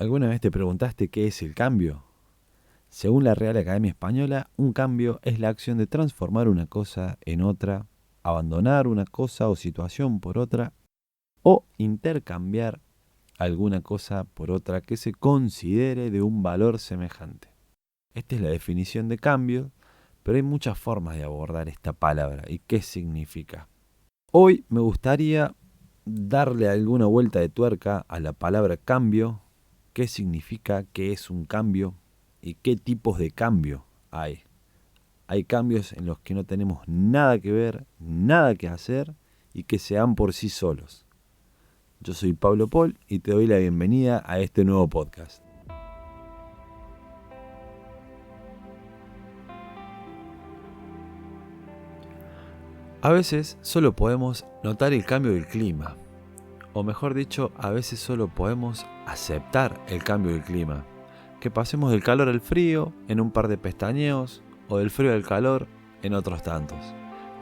¿Alguna vez te preguntaste qué es el cambio? Según la Real Academia Española, un cambio es la acción de transformar una cosa en otra, abandonar una cosa o situación por otra, o intercambiar alguna cosa por otra que se considere de un valor semejante. Esta es la definición de cambio, pero hay muchas formas de abordar esta palabra y qué significa. Hoy me gustaría darle alguna vuelta de tuerca a la palabra cambio, qué significa, qué es un cambio y qué tipos de cambio hay. Hay cambios en los que no tenemos nada que ver, nada que hacer y que se dan por sí solos. Yo soy Pablo Paul y te doy la bienvenida a este nuevo podcast. A veces solo podemos notar el cambio del clima, o mejor dicho, a veces solo podemos aceptar el cambio del clima. Que pasemos del calor al frío en un par de pestañeos, o del frío al calor en otros tantos.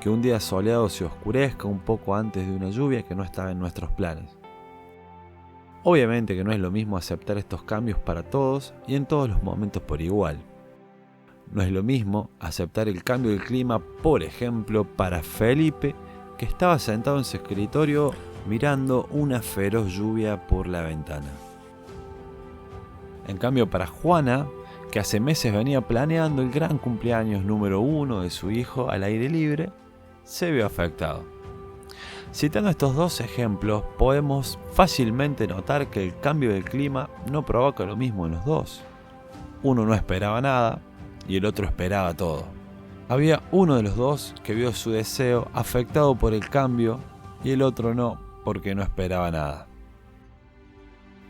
Que un día soleado se oscurezca un poco antes de una lluvia que no estaba en nuestros planes. Obviamente que no es lo mismo aceptar estos cambios para todos y en todos los momentos por igual. No es lo mismo aceptar el cambio del clima, por ejemplo, para Felipe, que estaba sentado en su escritorio mirando una feroz lluvia por la ventana. En cambio, para Juana, que hace meses venía planeando el gran cumpleaños número 1 de su hijo al aire libre, se vio afectado. Citando estos dos ejemplos, podemos fácilmente notar que el cambio del clima no provoca lo mismo en los dos. Uno no esperaba nada y el otro esperaba todo. Había uno de los dos que vio su deseo afectado por el cambio y el otro no, porque no esperaba nada.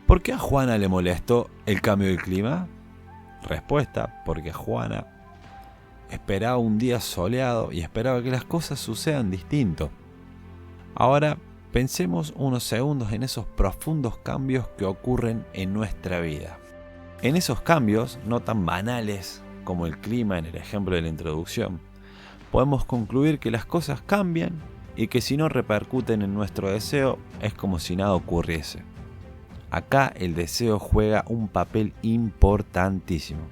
¿Por qué a Juana le molestó el cambio del clima? Respuesta, porque Juana esperaba un día soleado y esperaba que las cosas sucedan distinto. Ahora pensemos unos segundos en esos profundos cambios que ocurren en nuestra vida. En esos cambios, no tan banales como el clima en el ejemplo de la introducción, podemos concluir que las cosas cambian y que si no repercuten en nuestro deseo es como si nada ocurriese. Acá el deseo juega un papel importantísimo,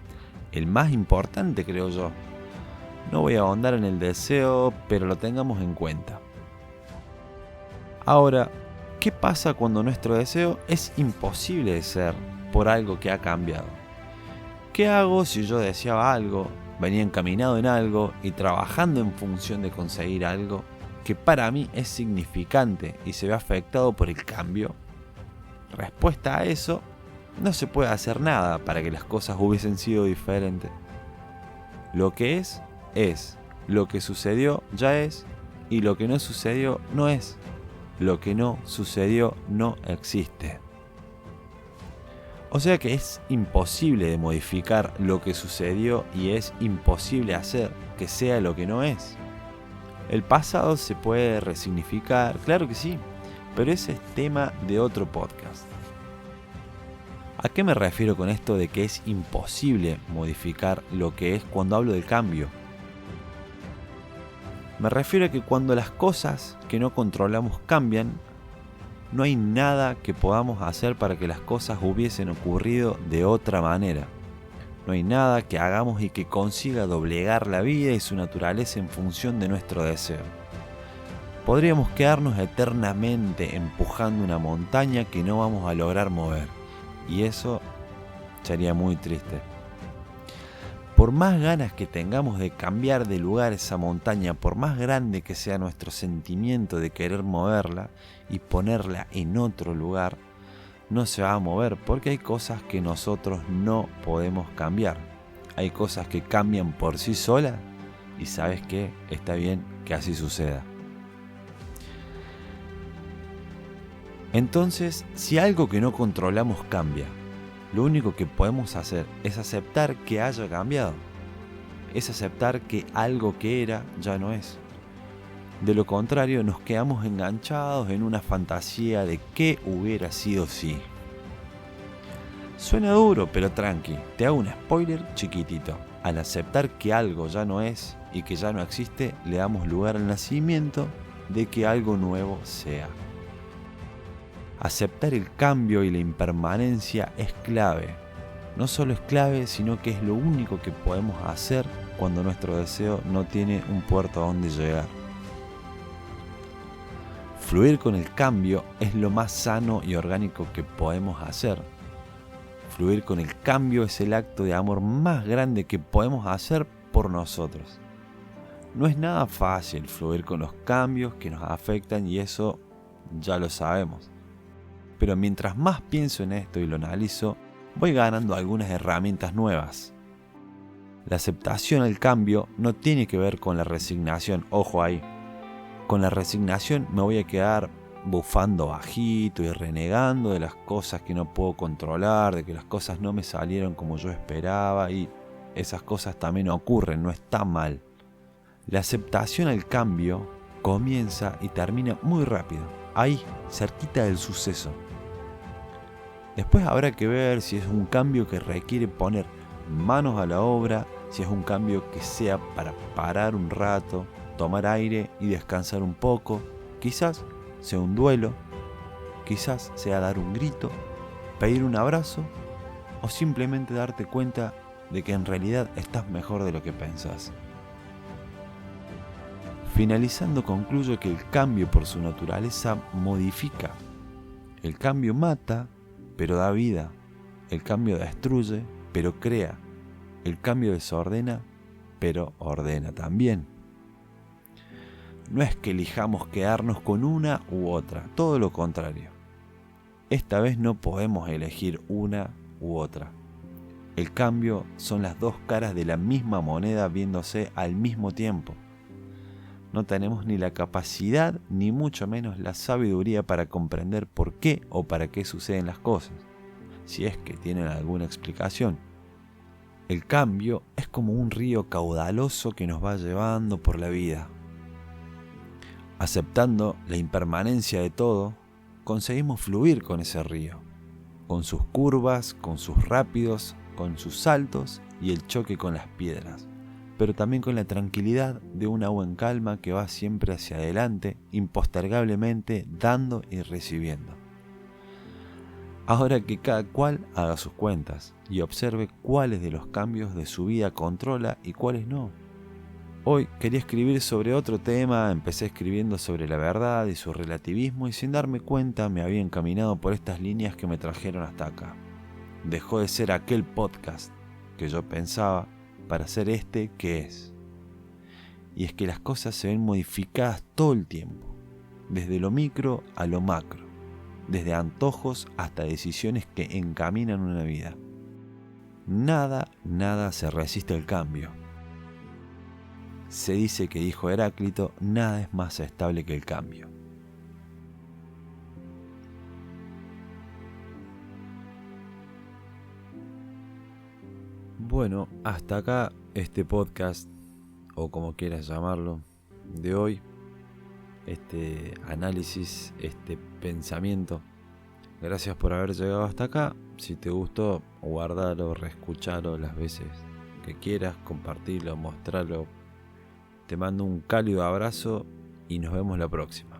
el más importante creo yo. No voy a ahondar en el deseo, pero lo tengamos en cuenta. Ahora, ¿qué pasa cuando nuestro deseo es imposible de ser por algo que ha cambiado? ¿Qué hago si yo deseaba algo, venía encaminado en algo y trabajando en función de conseguir algo que para mí es significante y se ve afectado por el cambio? Respuesta a eso, no se puede hacer nada para que las cosas hubiesen sido diferentes. Lo que es, lo que sucedió ya es, y lo que no sucedió no es. Lo que no sucedió no existe. O sea que es imposible de modificar lo que sucedió y es imposible hacer que sea lo que no es. El pasado se puede resignificar, claro que sí, pero ese es tema de otro podcast. ¿A qué me refiero con esto de que es imposible modificar lo que es cuando hablo del cambio? Me refiero a que cuando las cosas que no controlamos cambian, no hay nada que podamos hacer para que las cosas hubiesen ocurrido de otra manera. No hay nada que hagamos y que consiga doblegar la vida y su naturaleza en función de nuestro deseo. Podríamos quedarnos eternamente empujando una montaña que no vamos a lograr mover, y eso sería muy triste. Por más ganas que tengamos de cambiar de lugar esa montaña, por más grande que sea nuestro sentimiento de querer moverla y ponerla en otro lugar, no se va a mover porque hay cosas que nosotros no podemos cambiar. Hay cosas que cambian por sí solas y ¿sabes qué? Está bien que así suceda. Entonces, si algo que no controlamos cambia, lo único que podemos hacer es aceptar que haya cambiado. Es aceptar que algo que era ya no es. De lo contrario, nos quedamos enganchados en una fantasía de qué hubiera sido si. Suena duro, pero tranqui. Te hago un spoiler chiquitito. Al aceptar que algo ya no es y que ya no existe, le damos lugar al nacimiento de que algo nuevo sea. Aceptar el cambio y la impermanencia es clave. No solo es clave, sino que es lo único que podemos hacer cuando nuestro deseo no tiene un puerto a donde llegar. Fluir con el cambio es lo más sano y orgánico que podemos hacer. Fluir con el cambio es el acto de amor más grande que podemos hacer por nosotros. No es nada fácil fluir con los cambios que nos afectan y eso ya lo sabemos. Pero mientras más pienso en esto y lo analizo, voy ganando algunas herramientas nuevas. La aceptación al cambio no tiene que ver con la resignación, ojo ahí. Con la resignación me voy a quedar bufando bajito y renegando de las cosas que no puedo controlar, de que las cosas no me salieron como yo esperaba y esas cosas también ocurren, no está mal. La aceptación al cambio comienza y termina muy rápido, ahí, cerquita del suceso. Después habrá que ver si es un cambio que requiere poner manos a la obra, si es un cambio que sea para parar un rato, tomar aire y descansar un poco. Quizás sea un duelo, quizás sea dar un grito, pedir un abrazo o simplemente darte cuenta de que en realidad estás mejor de lo que pensás. Finalizando, concluyo que el cambio por su naturaleza modifica. El cambio mata, pero da vida. El cambio destruye, pero crea. El cambio desordena, pero ordena también. No es que elijamos quedarnos con una u otra, todo lo contrario. Esta vez no podemos elegir una u otra. El cambio son las dos caras de la misma moneda viéndose al mismo tiempo. No tenemos ni la capacidad ni mucho menos la sabiduría para comprender por qué o para qué suceden las cosas, si es que tienen alguna explicación. El cambio es como un río caudaloso que nos va llevando por la vida. Aceptando la impermanencia de todo, conseguimos fluir con ese río, con sus curvas, con sus rápidos, con sus saltos y el choque con las piedras, pero también con la tranquilidad de un agua en calma que va siempre hacia adelante, impostergablemente dando y recibiendo. Ahora que cada cual haga sus cuentas y observe cuáles de los cambios de su vida controla y cuáles no. Hoy quería escribir sobre otro tema, empecé escribiendo sobre la verdad y su relativismo y sin darme cuenta me había encaminado por estas líneas que me trajeron hasta acá. Dejó de ser aquel podcast que yo pensaba para ser este que es. Y es que las cosas se ven modificadas todo el tiempo, desde lo micro a lo macro, desde antojos hasta decisiones que encaminan una vida. Nada se resiste al cambio. Se dice que dijo Heráclito, nada es más estable que el cambio. Bueno, hasta acá este podcast, o como quieras llamarlo, de hoy. Este análisis, este pensamiento. Gracias por haber llegado hasta acá. Si te gustó, guardalo, reescuchalo las veces que quieras, compartirlo, mostrarlo. Te mando un cálido abrazo y nos vemos la próxima.